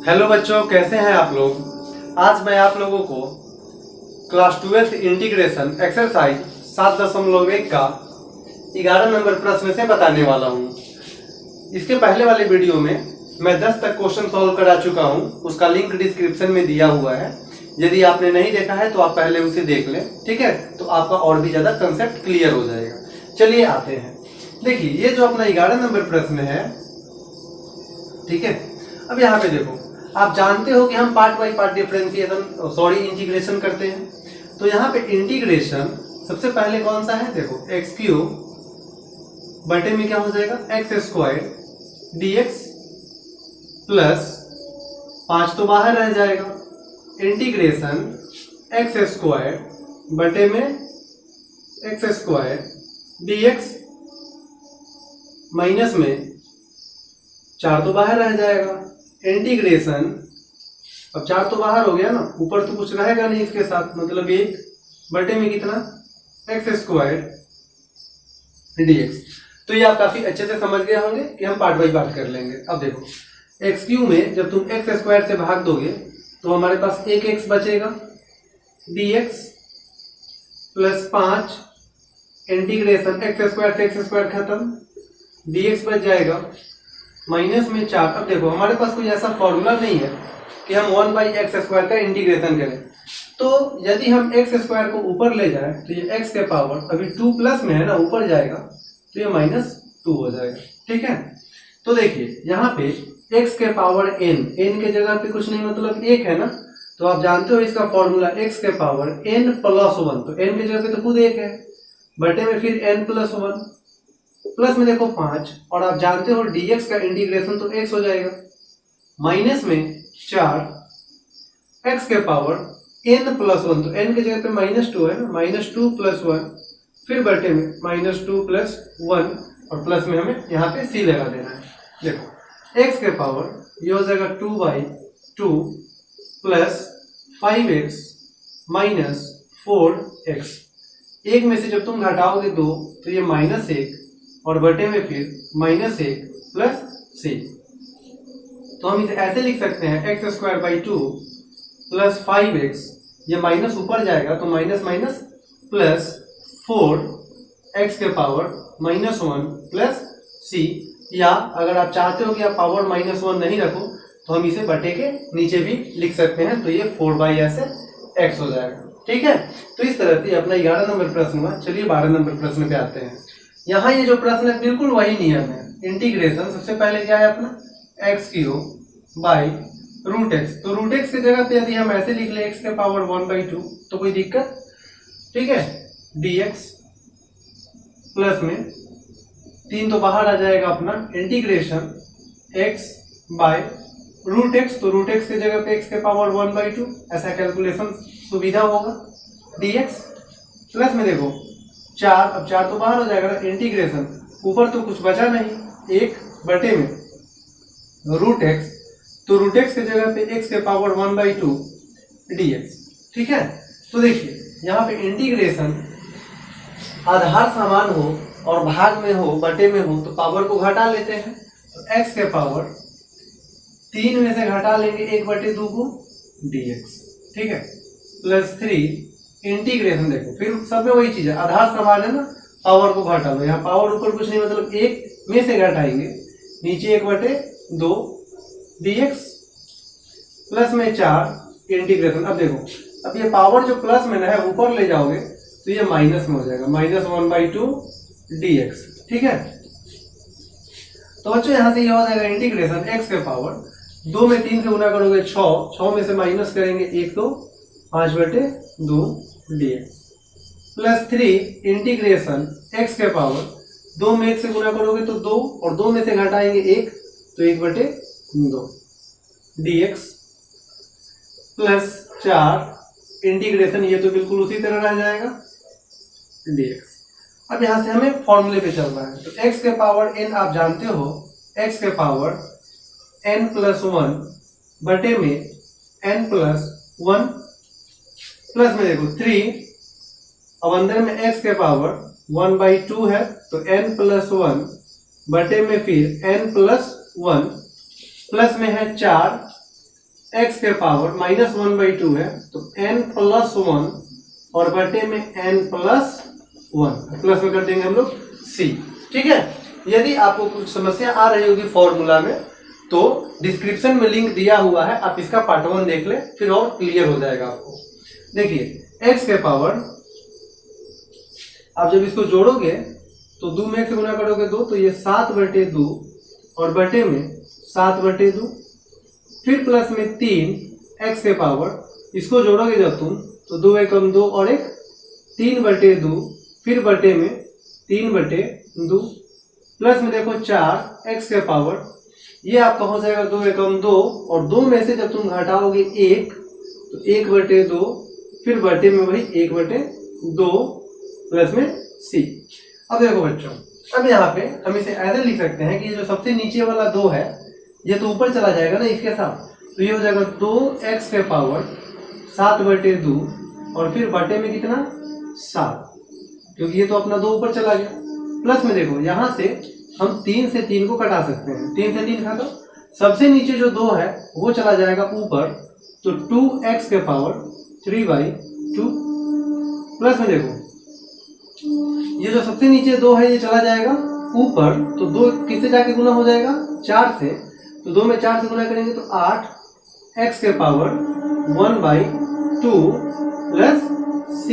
Hello बच्चों, कैसे हैं आप लोग। आज मैं आप लोगों को क्लास 12th इंटीग्रेशन एक्सरसाइज 7.1 का 11 नंबर प्रश्न से बताने वाला हूं। इसके पहले वाले वीडियो में मैं 10 तक क्वेश्चन सॉल्व करा चुका हूं, उसका लिंक डिस्क्रिप्शन में दिया हुआ है। यदि आपने नहीं देखा है तो आप पहले उसे देख लें, ठीक है, तो आपका और भी ज्यादा कंसेप्ट क्लियर हो जाएगा। चलिए आते हैं। देखिए, ये जो अपना 11 नंबर प्रश्न है, ठीक है। अब यहाँ पे देखो, आप जानते हो कि हम पार्ट बाय पार्ट इंटीग्रेशन करते हैं। तो यहाँ पे इंटीग्रेशन सबसे पहले कौन सा है, देखो एक्स क्यूब बटे में क्या हो जाएगा एक्स स्क्वायर dx प्लस 5 तो बाहर रह जाएगा, इंटीग्रेशन एक्स स्क्वायर बटे में एक्स स्क्वायर dx माइनस में 4 तो बाहर रह जाएगा, इंटीग्रेशन, अब 4 तो बाहर हो गया ना, ऊपर तो कुछ रहेगा नहीं इसके साथ, मतलब 1 बटे में कितना एक्स स्क्वायर dx। तो ये आप काफी अच्छे से समझ गए होंगे कि हम पार्ट बाई पार्ट कर लेंगे। अब देखो, एक्स क्यू में जब तुम एक्स स्क्वायर से भाग दोगे तो हमारे पास एक एक्स बचेगा, dx plus 5 integration x square से एक्स स्क्वायर खत्म, dx बच जाएगा माइनस में 4। अब देखो, हमारे पास कोई ऐसा फॉर्मूला नहीं है कि हम 1/x स्क्वायर का इंटीग्रेशन करें। तो यदि हम एक्स स्क्वायर को ऊपर ले जाए तो ये x के पावर अभी 2 प्लस में है ना, ऊपर जाएगा तो ये -2 हो जाएगा, ठीक है। तो देखिए यहाँ पे x के पावर n के जगह पे कुछ नहीं, मतलब 1 है ना, तो आप जानते हो इसका फॉर्मूला x के पावर n प्लस 1, तो n के जगह पे तो खुद 1 है, बटे में फिर n प्लस 1, प्लस में देखो 5, और आप जानते हो dx का इंटीग्रेशन तो x हो जाएगा, माइनस में 4 x के पावर n प्लस 1, तो n के जगह पे -2 है ना, -2 प्लस 1, फिर बटे में -2 प्लस 1, और प्लस में हमें यहाँ पे c लगा देना है। देखो x के पावर ये हो जाएगा 2/2 प्लस 5x माइनस 4x, एक में से जब तुम घटाओगे 2 तो ये -1, और बटे में फिर -1 प्लस c। तो हम इसे ऐसे लिख सकते हैं x square by 2 plus 5x, ये माइनस ऊपर जाएगा तो माइनस माइनस प्लस 4x के पावर -1 प्लस c, या अगर आप चाहते हो कि आप पावर -1 नहीं रखो तो हम इसे बटे के नीचे भी लिख सकते हैं, तो ये 4/s x हो जाएगा, ठीक है। तो इस तरह से अपना 11 नंबर प्रश्न हुआ। चलिए 12 नंबर प्रश्न पे आते हैं। यहाँ ये जो प्रश्न है बिल्कुल वही नियम है, इंटीग्रेशन सबसे पहले क्या है अपना x cube by root x, तो रूट एक्स की जगह पे यदि हम ऐसे लिख ले एक्स के पावर 1/2 तो कोई दिक्कत, ठीक है, dx प्लस में 3 तो बाहर आ जाएगा अपना, integration x by root x, तो रूट एक्स की जगह पे x के पावर 1/2, ऐसा कैलकुलेशन सुविधा होगा, dx प्लस में देखो 4, अब 4 तो बाहर हो जाएगा ना, इंटीग्रेशन, ऊपर तो कुछ बचा नहीं, 1 बटे में रूट एक्स, तो रूट एक्स की जगह पे x के पावर 1/2 dx, ठीक है। तो देखिए यहाँ पे इंटीग्रेशन आधार समान हो और भाग में हो, बटे में हो, तो पावर को घटा लेते हैं, तो x के पावर 3 में से घटा लेंगे 1/2 को dx, ठीक है, प्लस 3 इंटीग्रेशन, देखो फिर सब में वही चीज है, आधार समान है ना, पावर को घटा लो, यहाँ पावर ऊपर कुछ नहीं, मतलब 1 में से घटाएंगे, नीचे 1/2 dx प्लस में 4 इंटीग्रेशन। अब देखो, अब ये पावर जो प्लस में ना है ऊपर ले जाओगे तो ये माइनस में हो जाएगा, -1/2 dx, ठीक है। तो बच्चों यहाँ से ये हो जाएगा इंटीग्रेशन x के पावर 2 में 3 से गुना करोगे 6 में से माइनस करेंगे 1 तो 5/2 dx प्लस 3 इंटीग्रेशन x के पावर 2 में 1 से गुना करोगे तो 2, और 2 में से घटाएंगे 1 तो 1/2 dx प्लस 4 इंटीग्रेशन, ये तो बिल्कुल उसी तरह रह जाएगा dx। अब यहां से हमें फॉर्मूले पे चलना है, तो x के पावर n आप जानते हो, x के पावर n प्लस 1 बटे में n प्लस 1 प्लस में देखो 3, अब अंदर में x के पावर 1/2 है तो n+1 बटे में फिर n+1 प्लस में है 4 x के पावर -1/2 है तो n+1 और बटे में n+1 प्लस में कर देंगे हम लोग c। ठीक है, यदि आपको कुछ समस्या आ रही होगी फॉर्मूला में तो डिस्क्रिप्शन में लिंक दिया हुआ है, आप इसका पार्ट 1 देख ले, फिर और क्लियर हो जाएगा आपको। देखिए x के पावर आप जब इसको जोड़ोगे तो 2 में x से गुना करोगे 2 तो ये 7/2 और बटे में 7/2 फिर प्लस में 3 x के पावर इसको जोड़ोगे जब तुम तो 2 एकम 2 और 1 3/2 फिर बटे में 3/2 प्लस में देखो 4 x के पावर ये आपका हो जाएगा 2 एकम 2 और 2 में से जब तुम घटाओगे 1 तो 1/2 फिर बटे में वही 1/2 प्लस में c। अब देखो बच्चों, अब यहाँ पे हम इसे ऐसे लिख सकते हैं कि ये जो सबसे नीचे वाला 2 है ये तो ऊपर चला जाएगा ना इसके साथ, तो ये हो जाएगा 2x के पावर 7/2 और फिर बटे में कितना 7, क्योंकि ये तो अपना 2 ऊपर चला गया। प्लस में देखो यहाँ से हम 3 से 3 को कटा सकते हैं, 3 से 3 घटाओ, सबसे नीचे जो 2 है वो चला जाएगा ऊपर तो 2x के पावर 3/2 प्लस में देखो ये जो सबसे नीचे 2 है ये चला जाएगा ऊपर तो 2 किससे जाके गुना हो जाएगा 4 से, तो 2 में 4 से गुना करेंगे तो 8x के पावर 1/2 प्लस c,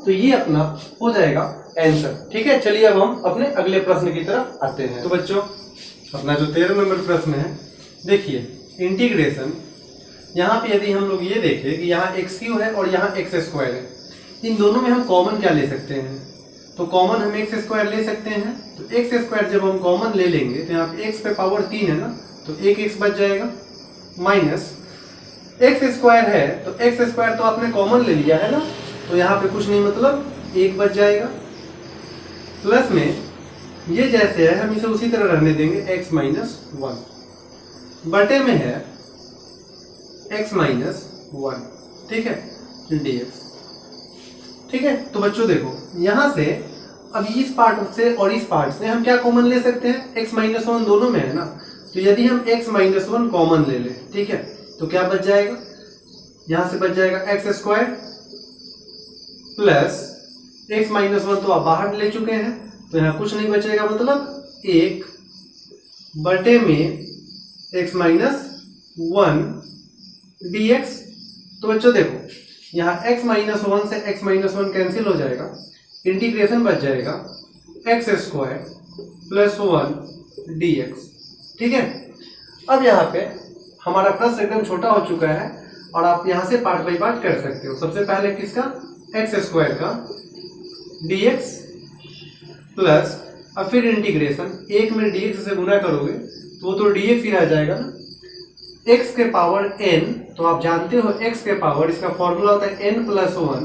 तो ये अपना हो जाएगा आंसर। ठीक है, चलिए अब हम अपने अगले प्रश्न की तरफ आते हैं। तो बच्चों अपना जो 13 नंबर प्रश्न है, देखिए इंटीग्रेशन, यहाँ पे यदि हम लोग ये देखें कि यहाँ x³ है और यहाँ x² है, इन दोनों में हम कॉमन क्या ले सकते हैं, तो कॉमन हम x² ले सकते हैं। तो x² जब हम कॉमन ले लेंगे तो यहाँ पे x पे पावर 3 है ना, तो 1x बच जाएगा, माइनस x² है तो x² तो आपने कॉमन ले लिया है ना, तो यहाँ पे कुछ नहीं मतलब 1 बच जाएगा, प्लस में ये जैसे है हम इसे उसी तरह रहने देंगे x-1 बटे में है x-1, ठीक है, dx। ठीक है, तो बच्चों देखो यहाँ से अब इस पार्ट से और इस पार्ट से हम क्या कॉमन ले सकते हैं, x-1 दोनों में है ना, तो यदि हम x-1 कॉमन ले लें, ठीक है, तो क्या बच जाएगा, यहाँ से बच जाएगा x² प्लस x-1 तो आप बाहर ले चुके हैं तो यहाँ कुछ नहीं बचेगा, मतलब 1 बटे में x-1 dx। तो बच्चों देखो यहाँ x-1 से x-1 कैंसिल हो जाएगा, इंटीग्रेशन बच जाएगा x² प्लस 1 dx। ठीक है, अब यहाँ पे हमारा प्रश्न एकदम छोटा हो चुका है और आप यहाँ से पार्ट बाई पार्ट कर सकते हो। सबसे पहले किसका, x² का dx प्लस अब फिर इंटीग्रेशन 1 में dx से गुना करोगे तो वो तो dx ही रह जाएगा ना, x के पावर n, तो आप जानते हो x के पावर इसका फॉर्मूला होता है n+1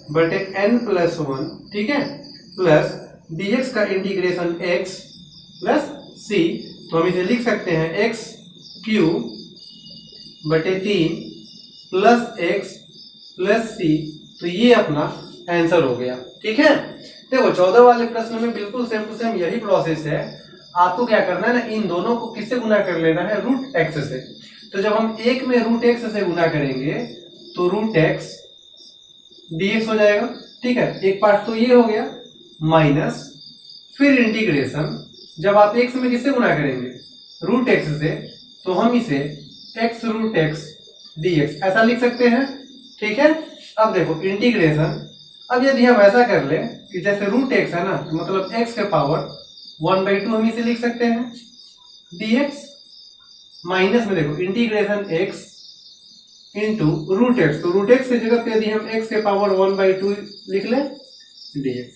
बटे n+1, ठीक है, प्लस dx का इंटीग्रेशन x प्लस c, तो हम इसे लिख सकते हैं x³ बटे 3 प्लस x प्लस c, तो ये अपना आंसर हो गया। ठीक है, देखो 14 वाले प्रश्न में बिल्कुल सेम टू सेम यही प्रोसेस है, आपको क्या करना है ना, इन दोनों को किससे गुना कर लेना है, √x से। तो जब हम 1 में √x से गुना करेंगे तो √x dx हो जाएगा। ठीक है, एक पार्ट तो ये हो गया, माइनस फिर इंटीग्रेशन जब आप x में किससे गुना करेंगे, √x से, तो हम इसे x√x dx ऐसा लिख सकते हैं। ठीक है, अब देखो इंटीग्रेशन, अब यदि हम ऐसा कर ले कि जैसे √x है ना, तो मतलब x के पावर 1/2 हम इसे लिख सकते हैं dx, माइनस में देखो इंटीग्रेशन x इंटू √x, तो √x की जगह पे यदि हम x के पावर 1/2 लिख लें dx,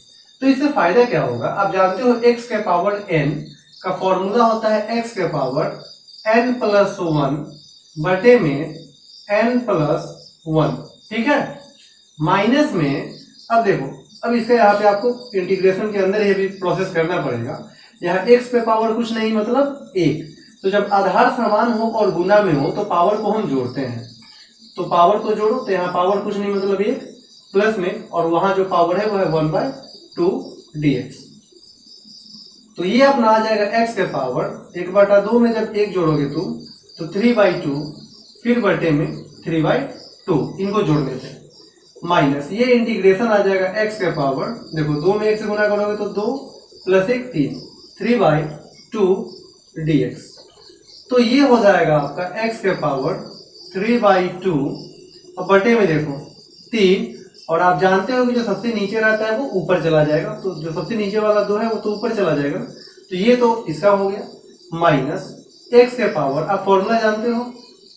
तो इससे फायदा क्या होगा, आप जानते हो x के पावर n का फॉर्मूला होता है x के पावर n+1 बटे में n+1। ठीक है, माइनस में अब देखो, अब इसके यहाँ पे आपको इंटीग्रेशन के अंदर ये भी प्रोसेस करना पड़ेगा। यहाँ x पे पावर कुछ नहीं मतलब 1, तो जब आधार समान हो और गुना में हो तो पावर को हम जोड़ते हैं, तो पावर को जोड़ो तो यहाँ पावर कुछ नहीं मतलब 1 प्लस में, और वहां जो पावर है वो है 1/2 dx। तो ये अपना आ जाएगा x के पावर 1/2 में जब 1 जोड़ोगे तुम तो 3/2, फिर बटे में 3/2, इनको जोड़ने से माइनस ये इंटीग्रेशन आ जाएगा x के पावर, देखो 2 में 1 से गुना करोगे तो 2 + 1 3, 3/2 dx। तो ये हो जाएगा आपका x के पावर 3/2, अब बटे में देखो 3, और आप जानते हो कि जो सबसे नीचे रहता है वो ऊपर चला जाएगा, तो जो सबसे नीचे वाला 2 है वो तो ऊपर चला जाएगा, तो ये तो इसका हो गया माइनस x के पावर, आप फॉर्मूला जानते हो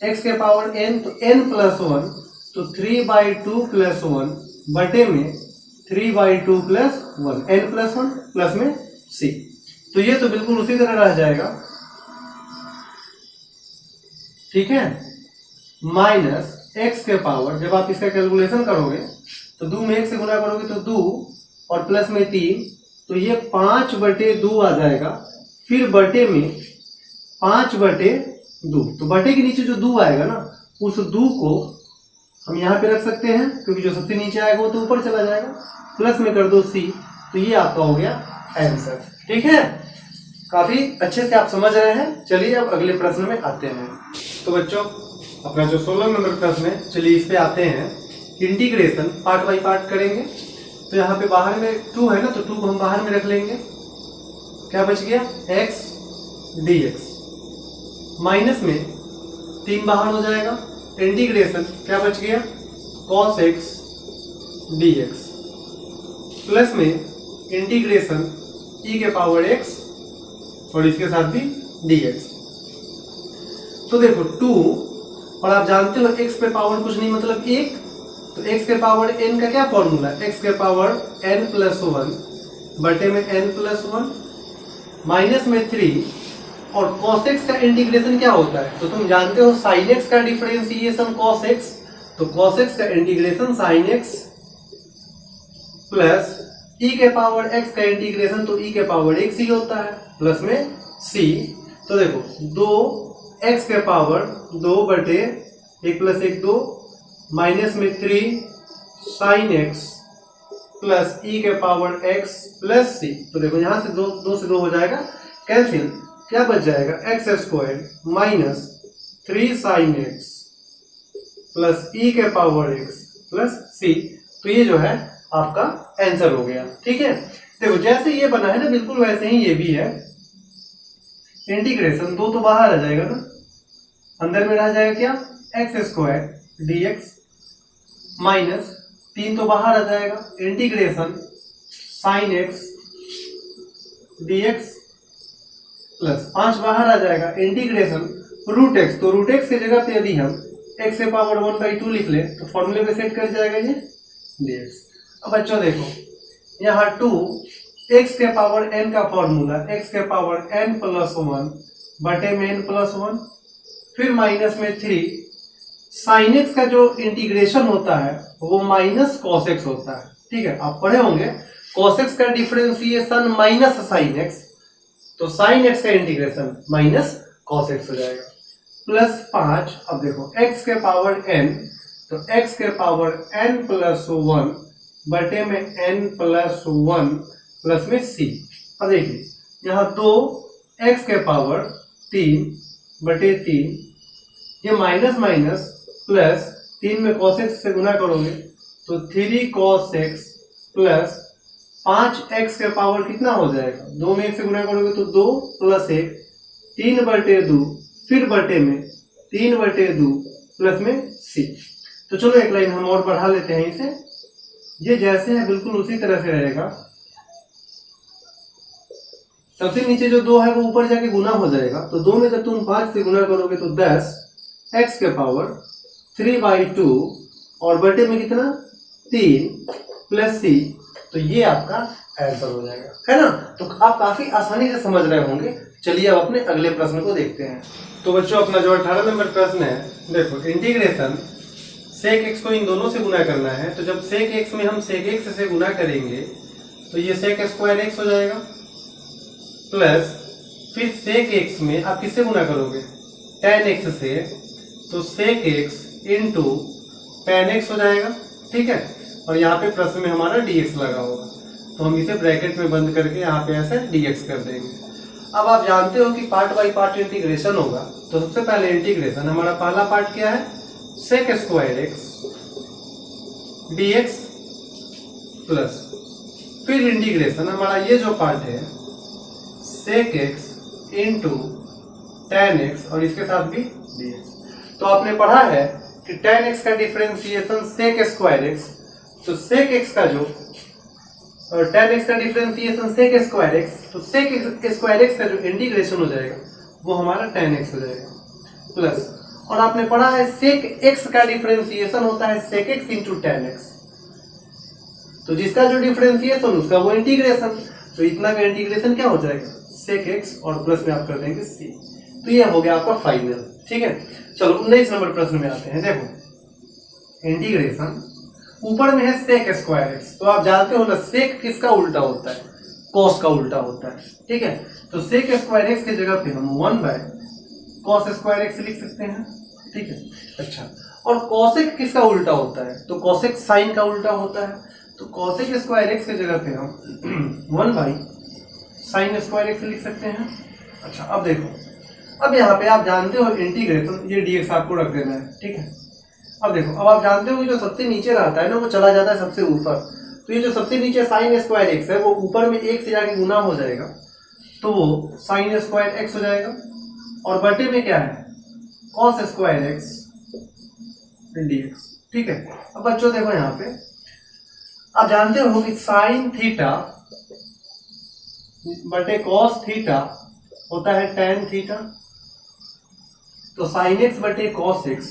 x के पावर n, तो n + 1, तो 3/2 + 1 बटे में 3/2 + 1, n + 1 प्लस में c। तो ये तो बिल्कुल उसी तरह रह जाएगा, ठीक है, माइनस x के पावर, जब आप इसका कैलकुलेशन करोगे तो 2 में 1 से गुना करोगे तो 2 और प्लस में 3, तो ये 5/2 आ जाएगा, फिर बटे में 5/2, तो बटे के नीचे जो 2 आएगा ना, उस 2 को हम यहाँ पे रख सकते हैं क्योंकि जो सबसे नीचे आएगा वो तो ऊपर चला जाएगा, प्लस में कर दो c, तो ये आपका हो गया आंसर। ठीक है, काफी अच्छे से आप समझ रहे हैं। चलिए अब अगले प्रश्न में आते हैं। तो बच्चों अपना जो 16 नंबर प्रश्न है, चलिए इस पे आते हैं। इंटीग्रेशन पार्ट बाय पार्ट करेंगे। तो यहाँ पे बाहर में 2 है ना, तो 2 को हम बाहर में रख लेंगे, क्या बच गया x dx, माइनस में 3 बाहर हो जाएगा, इंटीग्रेशन क्या बच गया cos x dx, प्लस में इंटीग्रेशन e के पावर x और इसके साथ भी dx। तो देखो 2, और आप जानते हो x पे पावर कुछ नहीं मतलब 1, तो x के पावर n का क्या फॉर्मूला है, x के पावर n + 1 बटे में n + 1 माइनस में 3, और cos x का इंटीग्रेशन क्या होता है, तो तुम जानते हो sin x का डिफरेंशिएशन cos x, तो cos x का integration sin x plus e के पावर x का इंटीग्रेशन तो e के पावर x ही होता है, प्लस में c। तो देखो 2x के पावर 2 बटे 1 + 1 2 माइनस में 3 sin x प्लस e के पावर x प्लस c। तो देखो यहाँ से 2 से 2 हो जाएगा कैंसिल, क्या बच जाएगा x² minus 3 sin x plus e के पावर x प्लस c। तो ये जो है आपका आंसर हो गया। ठीक है, देखो जैसे ये बना है ना, बिल्कुल वैसे ही ये भी है। इंटीग्रेशन 2 तो बाहर आ जाएगा ना, अंदर में रह जाएगा क्या x² dx, माइनस 3 तो बाहर आ जाएगा, integration sin x dx plus 5 बाहर आ जाएगा, इंटीग्रेशन √x, तो √x की जगह पे यदि हम x के पावर 1/2 लिख ले तो फॉर्मूले पे सेट कर जाएगा ये dx। अब बच्चों देखो यहाँ 2 x के पावर n का फॉर्मूला x के पावर n + 1 बटे में n + 1, फिर माइनस में 3 sin x का जो इंटीग्रेशन होता है वो माइनस cos x होता है। ठीक है, आप पढ़े होंगे cos x का डिफरेंशिएशन माइनस sin x, तो sin x का इंटीग्रेशन माइनस cos x हो जाएगा, प्लस 5। अब देखो x के पावर n, तो x के पावर n + 1 बटे में n + 1 प्लस में c। अब देखिए यहाँ 2x के पावर 3 बटे 3, ये माइनस माइनस प्लस 3 में cos x से गुना करोगे तो 3 cos x प्लस 5x के पावर कितना हो जाएगा, 2 में 1 से गुना करोगे तो 2 + 1 3/2, फिर बटे में 3/2 प्लस में c। तो चलो एक लाइन हम और बढ़ा लेते हैं इसे, ये जैसे है बिल्कुल उसी तरह से रहेगा। सबसे नीचे जो 2 है वो ऊपर जाके गुना हो जाएगा, तो 2 में जब तुम 5 से गुना करोगे तो 10 x के पावर 3/2 और बटे में कितना 3 प्लस c। तो ये आपका आंसर हो जाएगा, है ना। तो आप काफी आसानी से समझ रहे होंगे। चलिए अब अपने अगले प्रश्न को देखते हैं। तो बच्चों अपना जो 18 नंबर प्रश्न है, देखो इंटीग्रेशन sec x को इन दोनों से गुना करना है। तो जब sec x में हम sec x से गुना करेंगे तो ये sec² x हो जाएगा, प्लस फिर sec x में आप किससे गुना करोगे tan x से, तो sec x * tan x हो जाएगा। ठीक है, और यहाँ पे प्रश्न में हमारा dx लगा होगा। तो हम इसे ब्रैकेट में बंद करके यहाँ पे ऐसे dx कर देंगे। अब आप जानते हो कि पार्ट बाई पार्ट इंटीग्रेशन होगा, तो सबसे पहले इंटीग्रेशन हमारा पहला पार्ट क्या है, sec square x dx plus फिर इंटीग्रेशन हमारा ये जो पार्ट है sec x into tan x और इसके साथ भी dx। तो आपने पढ़ा है कि टेन एक्स का डिफरेंशिएशन सेक स्क्वायर एक्स, तो सेक एक्स का जो और टेन एक्स का डिफरेंशिएशन सेक स्क्वायर एक्स, तो सेक स्क्वायर एक्स का जो इंटीग्रेशन हो जाएगा वो हमारा टेन एक्स हो जाएगा प्लस, और आपने पढ़ा है सेक एक्स का डिफरेंशिएशन होता है sec x into tan x, तो जिसका जो डिफरेंशिएशन उसका वो इंटीग्रेशन, तो इतना का इंटीग्रेशन क्या हो जाएगा सेक एक्स और प्लस में आप कर देंगे सी। तो ये हो गया आपका फाइनल। ठीक है, चलो 19 नंबर प्रश्न में आते हैं। देखो इंटीग्रेशन ऊपर में है सेक स्क्वायर एक्स, तो आप जानते हो ना सेक किसका उल्टा होता है, कॉस का उल्टा होता है। ठीक है, तो सेक स्क्वायर एक्स की जगह पे हम 1 बाय कॉस स्क्वायर एक्स लिख सकते हैं। ठीक है, अच्छा, और कॉसेक किसका उल्टा होता है, तो कॉसेक साइन का उल्टा होता है, तो कॉसेक स्क्वायर एक्स की जगह पे हम 1 बाई साइन स्क्वायर एक्स लिख सकते हैं। अच्छा, अब देखो, अब यहाँ पे आप जानते हो इंटीग्रेशन, ये dx आपको रख देना है। ठीक है, अब देखो, अब आप जानते हो कि जो सबसे नीचे रहता है ना वो चला जाता है सबसे ऊपर, तो ये जो सबसे नीचे साइन स्क्वायर एक्स है वो ऊपर में एक से जाके गुना हो जाएगा, तो वो साइन स्क्वायर एक्स हो जाएगा, और बटे में क्या है कॉस स्क्वायर एक्स dx। ठीक है, अब बच्चों देखो यहाँ पे आप जानते हो कि साइन थीटा बटे कॉस थीटा होता है टेन थीटा, तो साइन एक्स बटे कॉस एक्स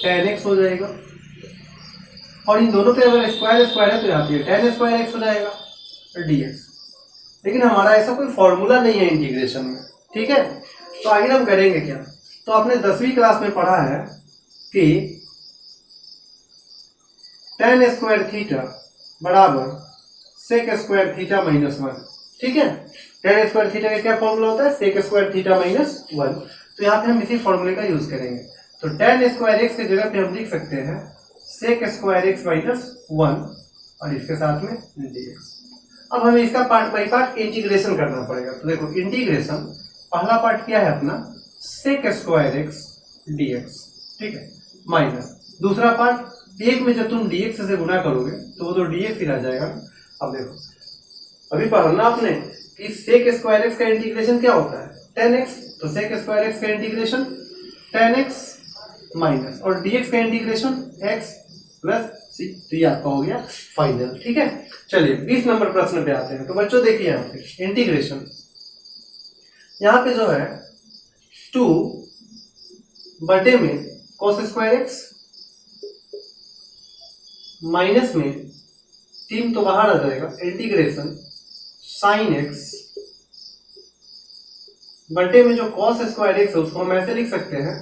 टेन एक्स हो जाएगा, और इन दोनों पे अगर स्क्वायर स्क्वायर है तो यहाँ पे टेन स्क्वायर एक्स हो जाएगा dx। लेकिन हमारा ऐसा कोई फॉर्मूला नहीं है इंटीग्रेशन में। ठीक है, तो आगे हम करेंगे क्या, तो आपने 10वीं क्लास में पढ़ा है कि टेन स्क्वायर थीटा बराबर सेक स्क्वायर थीटा माइनस 1। ठीक है, टेन स्क्वायर थीटा का क्या फॉर्मूला होता है, सेक स्क्वायर थीटा माइनस 1, तो यहाँ पे हम इसी फॉर्मूले का यूज करेंगे। तो टेन स्क्वायर एक्स की जगह पे हम लिख सकते हैं सेक स्क्वायर एक्स माइनस 1 और इसके साथ में dx। अब हमें इसका पार्ट बाई पार्ट इंटीग्रेशन करना पड़ेगा। तो देखो इंटीग्रेशन पहला पार्ट क्या है अपना सेक स्क्वायर एक्स dx। ठीक है, माइनस दूसरा पार्ट एक में जब तुम dx से गुना करोगे तो वो तो dx ही रह जाएगा। अब देखो अभी पढ़ा ना आपने कि सेक स्क्वायर एक्स का इंटीग्रेशन क्या होता है 10x, तो सेक स्क्वायर एक्स का इंटीग्रेशन 10x माइनस और dx का इंटीग्रेशन x प्लस सी, तो ये आपका हो गया फाइनल। ठीक है, चलिए 20 नंबर प्रश्न पे आते हैं। तो बच्चों देखिए यहाँ पे इंटीग्रेशन, यहाँ पे जो है 2 बटे में cos स्क्वायर एक्स माइनस में 3 तो बाहर आ जाएगा इंटीग्रेशन साइन एक्स बटे में जो cos स्क्वायर एक्स है उसको हम ऐसे लिख सकते हैं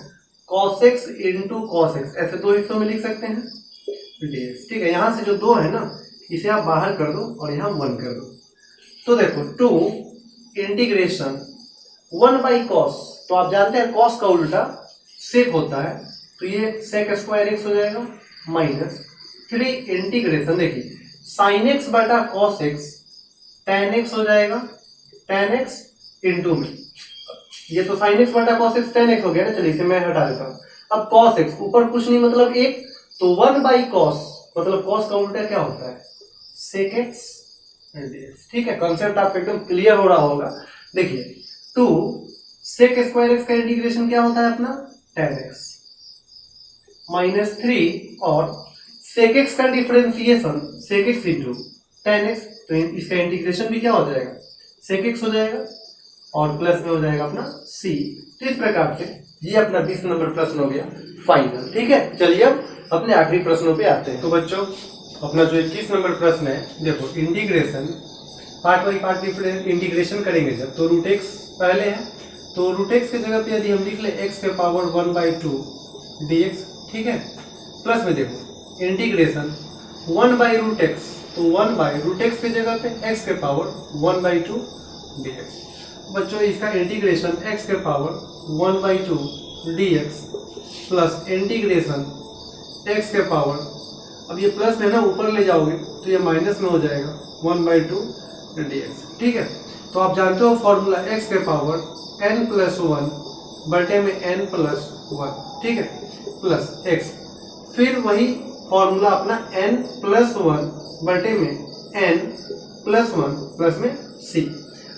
cos x into cos x, ऐसे दो हिस्सों में लिख सकते हैं dx। ठीक है, यहां से जो 2 है ना इसे आप बाहर कर दो और यहाँ 1 कर दो। तो देखो 2 इंटीग्रेशन 1 बाई कॉस, तो आप जानते हैं कॉस का उल्टा सेक होता है, तो ये सेक स्क्वायर एक्स हो जाएगा माइनस 3 इंटीग्रेशन देखिए साइन एक्स बटा कॉस एक्स टेन एक्स हो जाएगा, टेन एक्स इंटू में ये तो साइन एक्स बटा कॉस एक्स टेन एक्स हो गया ना, चलिए इसे मैं हटा देता हूँ। अब कॉस एक्स ऊपर कुछ नहीं मतलब 1, तो 1 बाई कॉस मतलब कॉस का उल्टा क्या होता है सेक एक्स dx। ठीक है, कॉन्सेप्ट आपको एकदम क्लियर हो रहा होगा। देखिए 2 सेक स्क्वायर एक्स का इंटीग्रेशन क्या होता है अपना टेन एक्स माइनस 3 और सेक एक्स का differentiation sec x into tan x, तो इसका इंटीग्रेशन भी क्या हो जाएगा सेक एक्स हो जाएगा और प्लस में हो जाएगा अपना c। तो इस प्रकार से ये अपना 20 नंबर प्रश्न हो गया फाइनल। ठीक है, चलिए अब अपने आखिरी प्रश्नों पे आते हैं। तो बच्चों अपना जो 21 नंबर प्रश्न है, देखो integration part by part integration करेंगे जब, तो रूट एक्स पहले है, तो रूट एक्स की जगह पे यदि हम लिख ले एक्स के पावर 1/2 dx। ठीक है, प्लस में देखो इंटीग्रेशन 1 बाई रूट एक्स, तो 1 बाई रूट एक्स की जगह पे एक्स के पावर 1/2 dx। बच्चों इसका इंटीग्रेशन x के power 1/2 dx plus integration x के पावर, अब ये प्लस में ना ऊपर ले जाओगे तो ये माइनस में हो जाएगा 1/2 dx। ठीक है, तो आप जानते हो फॉर्मूला x के पावर n+1 बटे में n+1, ठीक है, प्लस x, फिर वही फॉर्मूला अपना n+1 बटे में n+1 प्लस में c।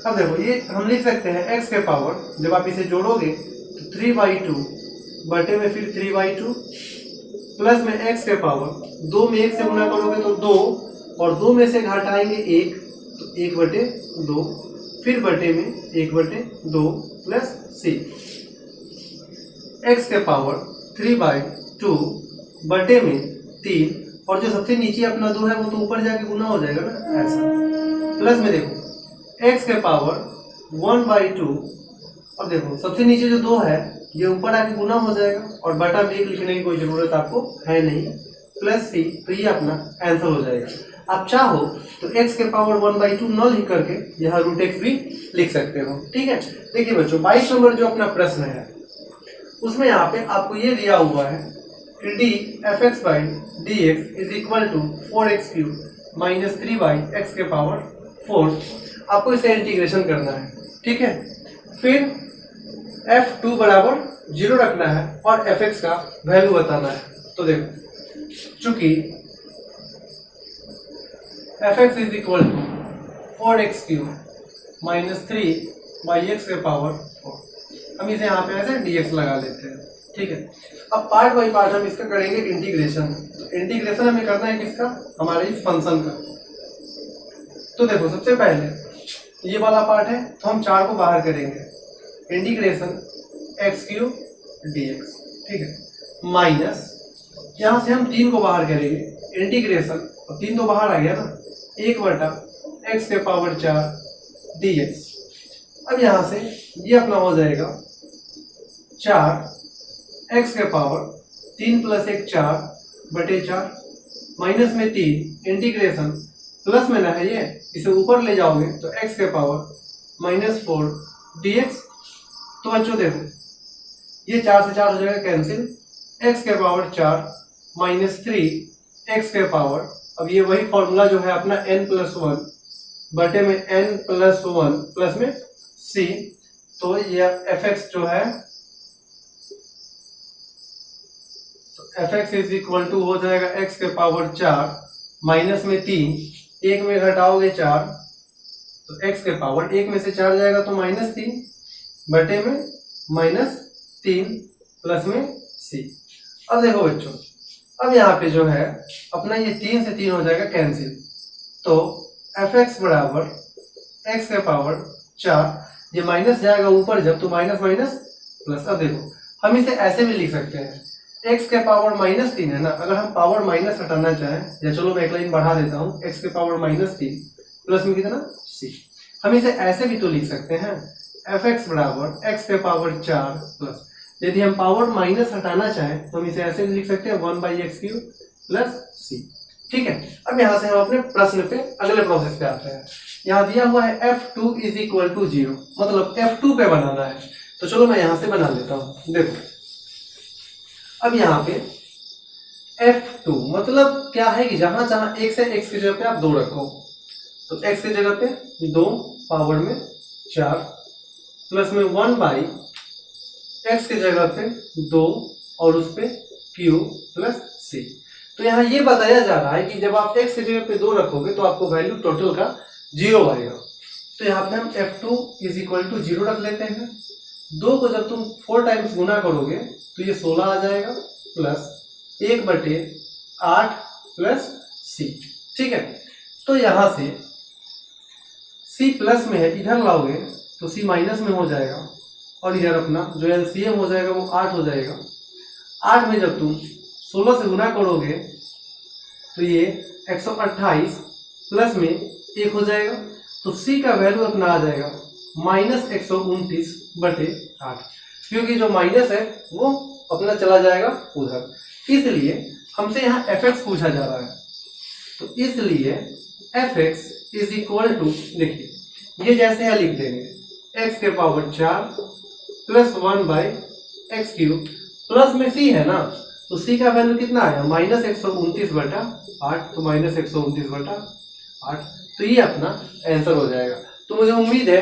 अब देखो ये हम लिख सकते हैं x के पावर, जब आप इसे जोड़ोगे तो 3/2 बटे में फिर 3/2 प्लस में x के पावर 2 में 1 से गुना करोगे तो 2, और 2 में से घटाएंगे 1 तो 1/2, फिर बटे में 1/2 प्लस c। x के पावर 3/2 बटे में 3, और जो सबसे नीचे अपना 2 है वो तो ऊपर जाके गुना हो जाएगा ना, ऐसा। प्लस में देखो x के पावर 1/2, और देखो सबसे नीचे जो 2 है ये ऊपर आके गुना हो जाएगा, और बटा में 1 लिखने की कोई जरूरत आपको है नहीं, प्लस c, तो ये अपना आंसर हो जाएगा। आप चाहो तो x के पावर 1/2 न लिख करके यहाँ √x भी लिख सकते हो। ठीक है, देखिए बच्चों 22 नंबर जो अपना प्रश्न है उसमें यहाँ पे आपको ये दिया हुआ है कि df(x/dx = 4x³ - 3y(x के पावर 4)। आपको इसे इंटीग्रेशन करना है। ठीक है, फिर f2 बराबर 0 रखना है और fx का वैल्यू बताना है। तो देखो चूंकि fx = 4x³ - 3y(x के पावर 4), हम इसे यहाँ पे ऐसे dx लगा लेते हैं। ठीक है, अब पार्ट बाई पार्ट हम इसका करेंगे इंटीग्रेशन। तो इंटीग्रेशन हमें करना है किसका, हमारे इस फंक्शन का। तो देखो सबसे पहले ये वाला पार्ट है तो हम 4 को बाहर करेंगे, इंटीग्रेशन x³ dx। ठीक है, माइनस यहाँ से हम 3 को बाहर करेंगे, इंटीग्रेशन, और 3 तो बाहर आ गया ना, 1/x के पावर 4 dx। अब यहाँ से ये अपना हो जाएगा 4x के पावर 3 + 1 4/4, माइनस में 3, इंटीग्रेशन, प्लस में ना है ये, इसे ऊपर ले जाओगे तो x के पावर -4 dx। तो बच्चों देखो ये 4 से 4 हो जाएगा कैंसिल, x के पावर 4 - 3x के पावर, अब ये वही फॉर्मूला जो है अपना n+1 बटे में n+1 प्लस में c। तो ये fx जो है, तो fx = हो जाएगा x के पावर 4 माइनस में 3, 1 में घटाओगे 4 तो x के पावर 1 में से 4 जाएगा तो -3 बटे में -3 प्लस में c। अब देखो बच्चों, अब यहाँ पे जो है अपना ये 3 से 3 हो जाएगा कैंसिल, तो fx बराबर x के पावर 4, ये माइनस जाएगा ऊपर जब तो माइनस माइनस प्लस। अब देखो हम इसे ऐसे भी लिख सकते हैं, x के पावर -3 है ना, अगर हम पावर माइनस हटाना चाहें, या चलो मैं एक लाइन बढ़ा देता हूँ, x के पावर -3 प्लस में कितना c। हम इसे ऐसे भी तो लिख सकते हैं, fx बराबर x के पावर 4 प्लस, यदि हम पावर माइनस हटाना चाहें तो हम इसे ऐसे भी लिख सकते हैं 1/x³ प्लस c। ठीक है, अब यहाँ से हम अपने प्रश्न पे अगले प्रोसेस पे आते हैं। यहाँ दिया हुआ है f2 = 0, मतलब f2 पे बनाना है। तो चलो मैं यहाँ से बना लेता हूँ। देखो अब यहाँ पे f2 मतलब क्या है कि जहां जहां x है x की जगह पे आप 2 रखो, तो x की जगह पे 2 पावर में 4 प्लस में 1/x की जगह पे 2 और उस पे q प्लस c। तो यहाँ ये बताया जा रहा है कि जब आप x की जगह पे 2 रखोगे तो आपको वैल्यू टोटल का 0 आएगा। तो यहाँ पे हम f2 = 0 रख लेते हैं। 2 को जब तुम 4 टाइम्स गुना करोगे तो ये 16 आ जाएगा, प्लस 1/8 प्लस c। ठीक है, तो यहाँ से c प्लस में है, इधर लाओगे तो c माइनस में हो जाएगा, और इधर अपना जो LCM हो जाएगा वो 8 हो जाएगा। 8 में जब तुम 16 से गुना करोगे तो ये 128 प्लस में 1 हो जाएगा, तो c का वैल्यू अपना आ जाएगा -129/8, क्योंकि जो माइनस है वो अपना चला जाएगा उधर, इसलिए हमसे यहाँ fx पूछा जा रहा है। तो इसलिए fx = देखिए ये जैसे है लिख देंगे, x के पावर 4 प्लस 1/x³ प्लस में c है ना, तो c का वैल्यू कितना आया -129/8, तो -129/8 तो ये अपना आंसर हो जाएगा। तो मुझे उम्मीद है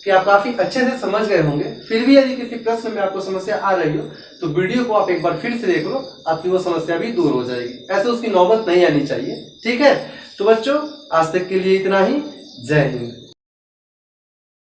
कि आप काफी अच्छे से समझ गए होंगे। फिर भी यदि किसी प्रश्न में आपको समस्या आ रही हो तो वीडियो को आप एक बार फिर से देख लो, आपकी वो समस्या भी दूर हो जाएगी। ऐसे उसकी नौबत नहीं आनी चाहिए। ठीक है, तो बच्चों आज तक के लिए इतना ही। जय हिंद।